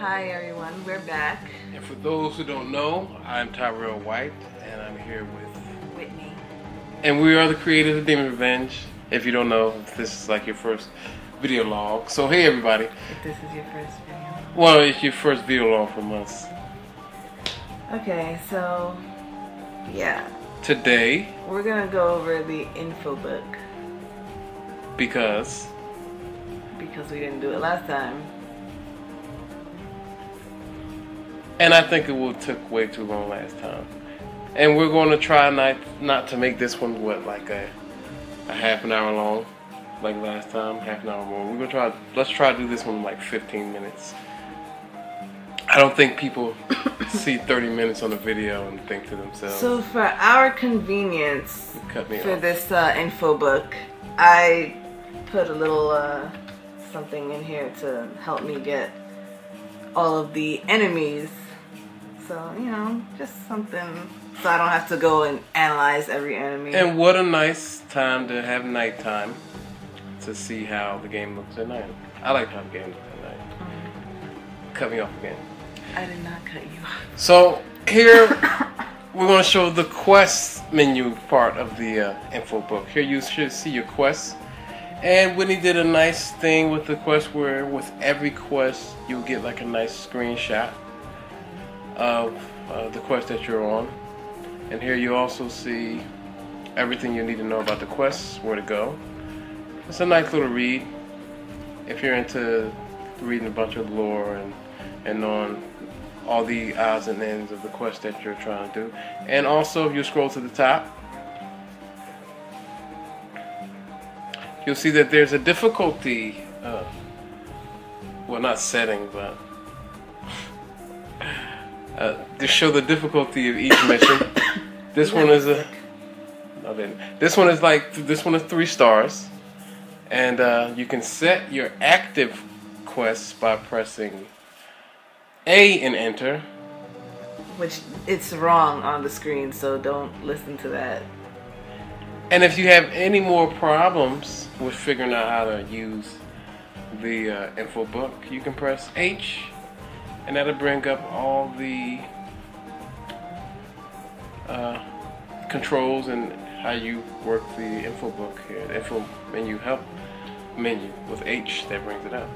Hi everyone, we're back. And for those who don't know, I'm Tyrell White, and I'm here with Whitney. And we are the creators of Demon Revenge. If you don't know, this is like your first video log. So hey everybody. If this is your first video. Well, it's your first video log from us. Okay, so yeah. Today, we're gonna go over the Infobook. Because we didn't do it last time. And I think it took way too long last time. And we're going to try not to make this one, like a half an hour long, like last time, half an hour more. We're going to let's try to do this one in like 15 minutes. I don't think people see 30 minutes on a video and think to themselves. So for our convenience, cut me for off. this Infobook, I put a little something in here to help me get all of the enemies. So, you know, just something so I don't have to go and analyze every enemy. And what a nice time to have nighttime to see how the game looks at night. I like how the game looks at night. Cut me off again. I did not cut you off. So here we're going to show the quest menu part of the info book. Here you should see your quests. And Whitney did a nice thing with the quest where with every quest you'll get like a nice screenshot of the quest that you're on. And here you also see everything you need to know about the quests, where to go. It's a nice little read if you're into reading a bunch of lore and knowing all the odds and ends of the quest that you're trying to do. And also if you scroll to the top, you'll see that there's a difficulty, well, not setting, but to show the difficulty of each mission. This one is this one is 3 stars, and you can set your active quests by pressing A and enter. Which it's wrong on the screen, so don't listen to that. And if you have any more problems with figuring out how to use the info book, you can press H, and that'll bring up all the controls and how you work the info book here. The info menu help menu with H that brings it up.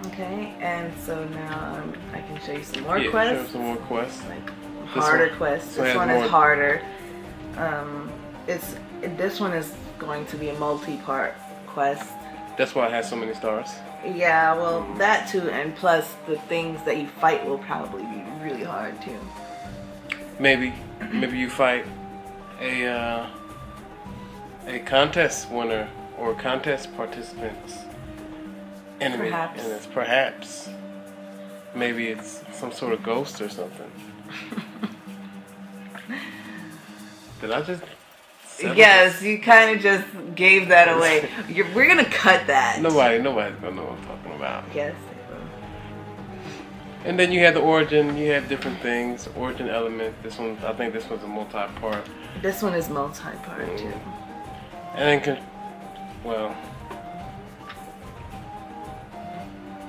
Okay, and so now I can show you some more Yeah, quests. show some more quests. Like harder quests. This one is harder. This one is going to be a multi-part quest. That's why it has so many stars. Yeah, well, that too, and plus the things that you fight will probably be really hard too. Maybe you fight a contest winner or contest participant's enemy, Perhaps. and it's perhaps maybe it's some sort of ghost or something. Did I just? Yes, you kind of just gave that away. We're gonna cut that. Nobody's gonna know what I'm talking about. Yes. And then you have the origin. You have different things. Origin element. This one, I think this one's a multi-part. This one is multi-part too. And then, well.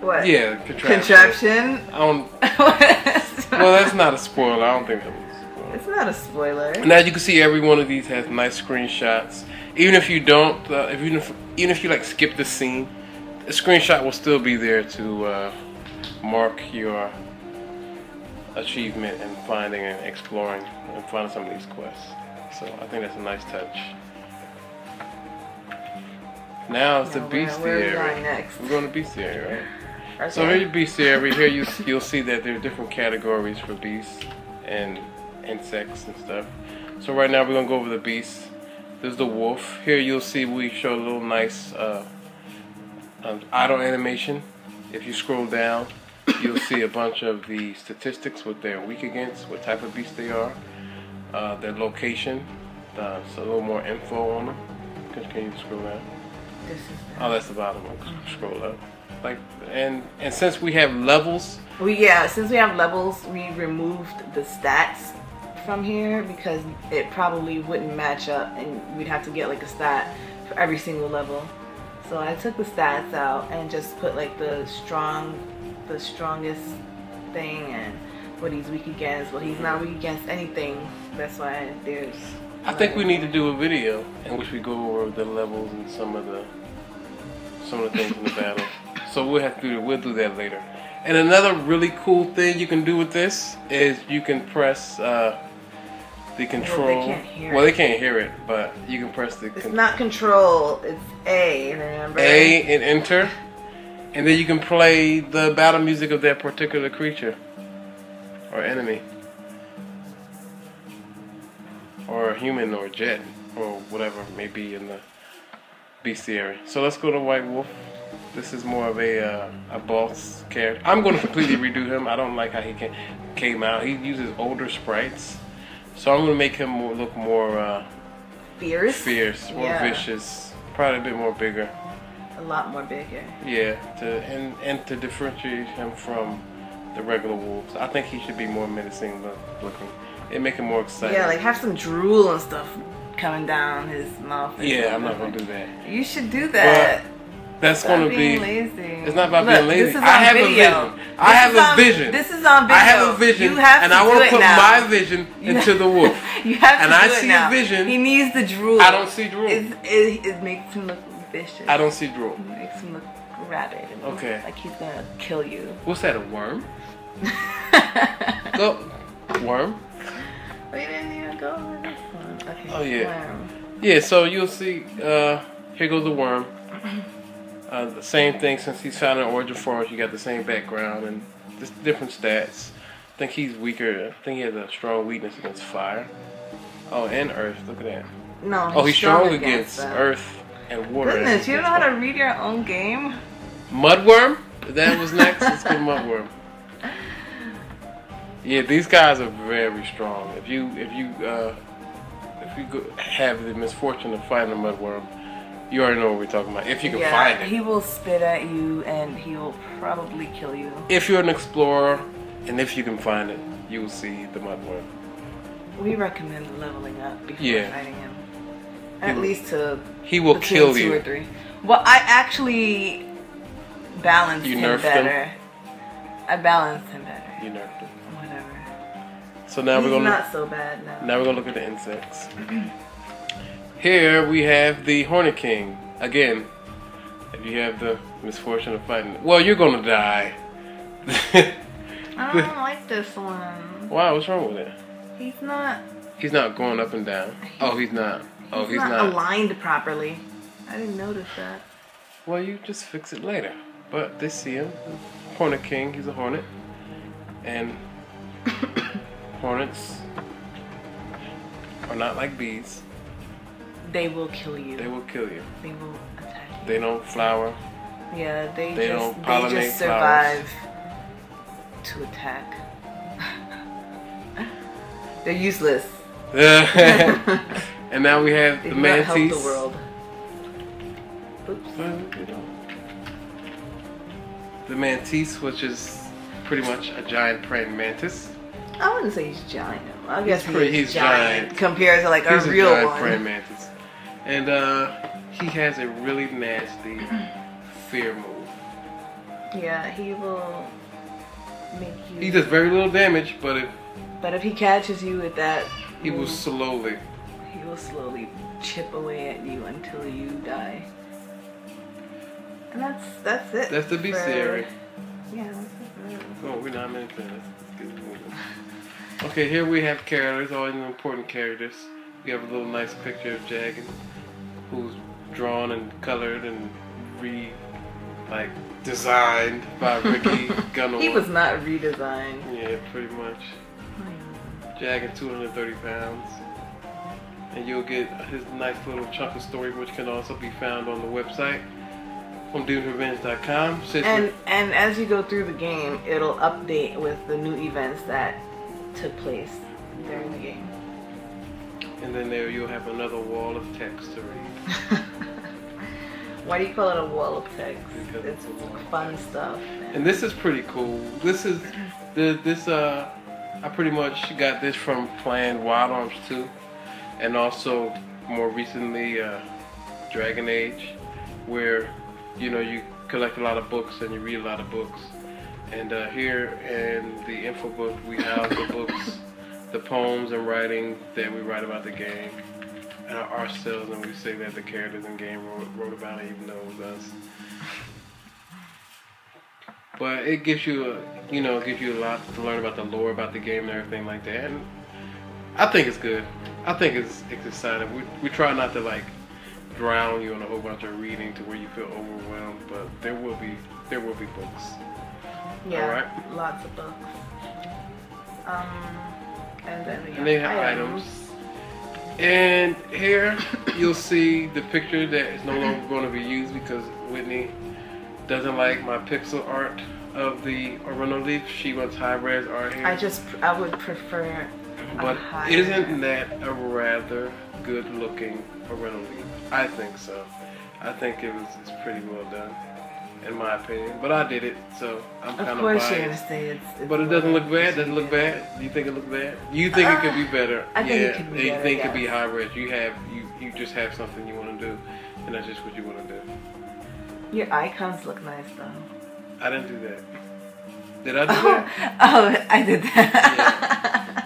What? Yeah, contraption. I don't. Well, that's not a spoiler. I don't think that was a spoiler. It's not a spoiler. Now you can see every one of these has nice screenshots. Even if you don't, even if you like skip the scene, a screenshot will still be there to mark your achievement in finding and exploring and finding some of these quests. So I think that's a nice touch. Now it's the bestiary. Where are we going next? We're going to bestiary, right? Okay. So here, bestiary. Here you'll see that there are different categories for beasts and insects and stuff. So right now we're gonna go over the beasts. There's the wolf. Here you'll see we show a little nice idle animation. If you scroll down, you'll see a bunch of the statistics, what they're weak against, what type of beast they are, their location. So a little more info on them. Can you scroll down? This is Oh, that's the bottom one. Scroll up. Like and since we have levels. Since we have levels, we removed the stats from here because it probably wouldn't match up, and we'd have to get like a stat for every single level. So I took the stats out and just put like the strongest thing and what he's weak against, what he's not weak against anything. That's why there's... I think we need to do a video in which we go over the levels and some of the things in the battle. So we'll do that later. And another really cool thing you can do with this is you can press the control. Well, they can't hear Well, they can't hear it, but you can press the... It's not control, it's A, remember? A and enter. And then you can play the battle music of that particular creature. Or enemy. Or a human or a jet. Or whatever it may be in the bestiary. So let's go to White Wolf. This is more of a boss character. I'm going to completely redo him. I don't like how he came out. He uses older sprites. So I'm going to make him look more... Fierce, more vicious. Probably a bit more bigger. A lot more bigger. Yeah, and to differentiate him from the regular wolves. I think he should be more menacing looking. It make him more exciting. Yeah, like have some drool and stuff coming down his mouth. Yeah, I'm not gonna do that. You should do that. But that's gonna be lazy. It's not about being lazy. This is on I have video. a vision. I have a vision. This is on video. I have a vision, you have and to I want to put now. my vision into the wolf. You have to and do I it see now. a vision. He needs the drool. I don't see drool. It makes him look vicious. I don't see drool. It makes him look rabid. And Okay. like he's gonna kill you. What's that? A worm? Go, worm. We didn't even go on this one. Okay. Oh yeah. Worm. Yeah. So you'll see. Here goes the worm. The same thing since he's found in Origin Forest. You got the same background and just different stats. I think he's weaker. I think he has a strong weakness against fire. Oh, and earth. Look at that. No. Oh, he's strong against that. earth and water. Goodness, you don't know how to read your own game? Mudworm? That was next. Let's go Mudworm. Yeah, these guys are very strong. If you have the misfortune of finding a Mudworm, you already know what we're talking about. If you can find it. He will spit at you and he will probably kill you. If you're an explorer and if you can find it, you will see the Mudworm. We recommend leveling up before fighting him. At least to he will kill 2 you. or 3. Well, I actually balanced him better. Him? I balanced him better. You nerfed him. Whatever. So now we're gonna not so bad now. Now we're gonna look at the insects. Here we have the Hornet King. Again, if you have the misfortune of fighting, well, you're gonna die. I don't like this one. Why? What's wrong with it? He's not. He's not going up and down. Oh, he's not. Oh, he's not not aligned properly. I didn't notice that. Well, you just fix it later. But they see him. Hornet King. He's a hornet. And hornets are not like bees. They will kill you. They will kill you. They will attack you. They don't flower. Yeah, they just survive to attack. They're useless. And now we have They the do not mantis. help the world. Oops. The mantis, which is pretty much a giant praying mantis. I wouldn't say he's giant. I guess he's giant compared to like he's a real giant one. praying mantis. And he has a really nasty fear move. Yeah, he will make you. He does very little damage, but if he catches you with that, he will slowly chip away at you until you die. And that's it. That's the bestiary. Yeah, that's it. Oh, we're not minutes in. Let's get moving. Okay, here we have characters, all the important characters. We have a little nice picture of Jagan, who's drawn and colored and designed by Ricky Gunnar. He was not redesigned. Yeah, pretty much. Jagan, 230 pounds. And you'll get his nice little chunk of story, which can also be found on the website from DudeRevenge.com. And as you go through the game, it'll update with the new events that took place during the game. And then there you'll have another wall of text to read. Why do you call it a wall of text? Because it's fun stuff. And this is pretty cool. This is I pretty much got this from playing Wild Arms 2, and also more recently Dragon Age. where, you know, you collect a lot of books and you read a lot of books. And here in the Infobook, we have the books, the poems and writing that we write about the game and ourselves, and we say that the characters in the game wrote about it, even though it was us. But it gives you, gives you a lot to learn about the lore, about the game, and everything like that. And I think it's good. I think it's exciting. We try not to like drown you in a whole bunch of reading to where you feel overwhelmed, but there will be books. Yeah, all right? Lots of books. And then and they have items. And here you'll see the picture that is no longer going to be used because Whitney doesn't like my pixel art of the Orlando leaf. She wants high-res art here. I would prefer. But isn't that a rather good-looking Orlando leaf? I think so. I think it's pretty well done, in my opinion. But I did it, so I'm kind of biased. Of course you're gonna say it's but it doesn't look bad. Doesn't look bad. Do you think it looks bad? You think it could be better? I think it could be better. You think it could be high-res. You just have something you want to do, and that's just what you want to do. Your icons look nice though. I didn't do that. Did I do that? Oh, I did that.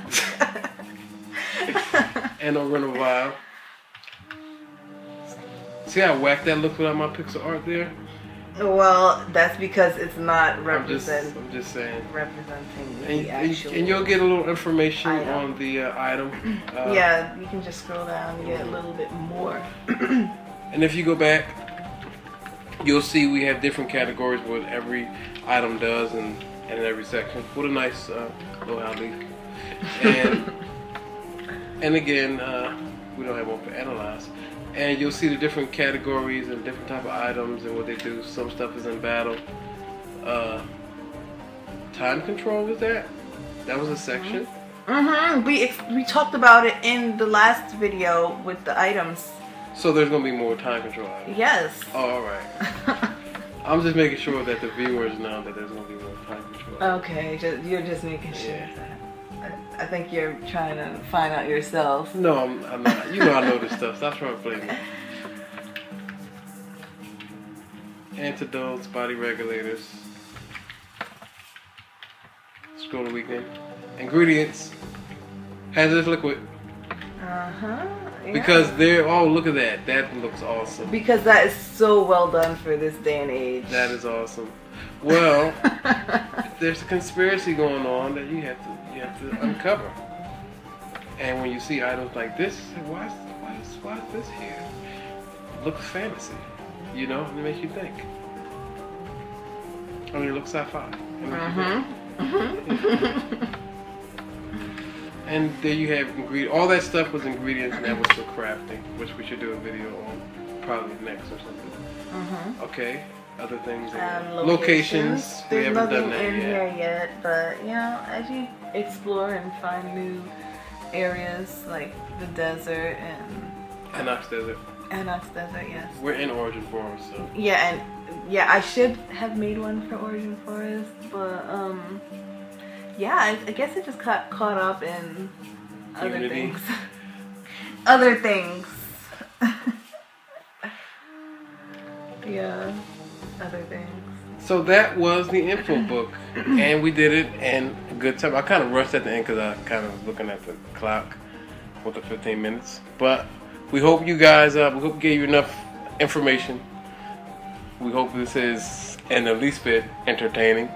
Yeah. And a rental vibe. See how whack that looks without my pixel art there? Well, that's because it's not I'm just saying. Representing the actual. And you'll get a little information on the item. Yeah, you can just scroll down and get a little bit more. And if you go back, you'll see we have different categories what every item does and in every section. What a nice little how leaf. And again, we don't have one for analyze. And you'll see the different categories and different type of items and what they do. Some stuff is in battle. Time control was that? That was a section. We talked about it in the last video with the items. So there's gonna be more time control items. Yes. Oh, all right. I'm just making sure that the viewers know that there's gonna be more time control. Okay, you're just making sure that. I think you're trying to find out yourself. No, I'm not. You know I know this stuff. Stop trying to play me. Antidotes, body regulators. Scroll the weekend. Ingredients. Hazardous liquid. Yeah. Because they're, oh, look at that. That looks awesome. Because that is so well done for this day and age. That is awesome. Well, there's a conspiracy going on that you have to uncover. And when you see items like this, you say, why is this here? Looks fantasy, you know, and it makes you think. I mean, it looks sci-fi. And there you have ingredients. All that stuff was ingredients, and that was for crafting, which we should do a video on probably next or something. Okay. Other things. Locations. There's we haven't done that in here yet, but you know, as you explore and find new areas like the desert and Enox Desert. Enox Desert, yes. We're in Origin Forest, so. Yeah, and yeah, I should have made one for Origin Forest, but yeah, I guess it just got caught up in other things. Other things. Yeah. Other things. So that was the Infobook, and we did it in a good time. I kind of rushed at the end because I kind of was looking at the clock with the 15 minutes. But we hope you guys, we hope we gave you enough information. We hope this is in the least bit entertaining.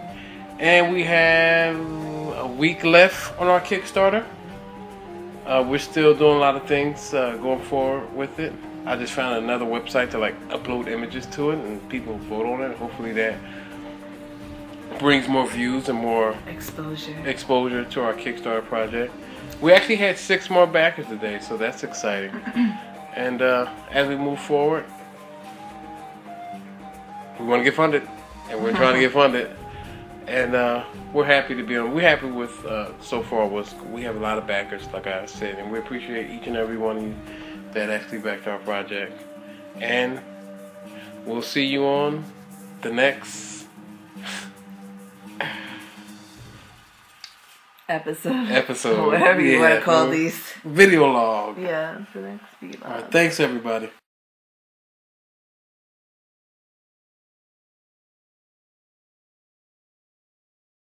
And we have a week left on our Kickstarter. We're still doing a lot of things going forward with it. I just found another website to like upload images to it and people vote on it. Hopefully that brings more views and more exposure to our Kickstarter project. We actually had 6 more backers today, so that's exciting. And as we move forward, we want to get funded, and we're trying to get funded. And we're happy to be on. We're happy with so far. We have a lot of backers, like I said, and we appreciate each and every one of you that actually backed our project. And we'll see you on the next episode. Whatever you want to call these. Video log. Yeah, the next video log. All right, thanks everybody.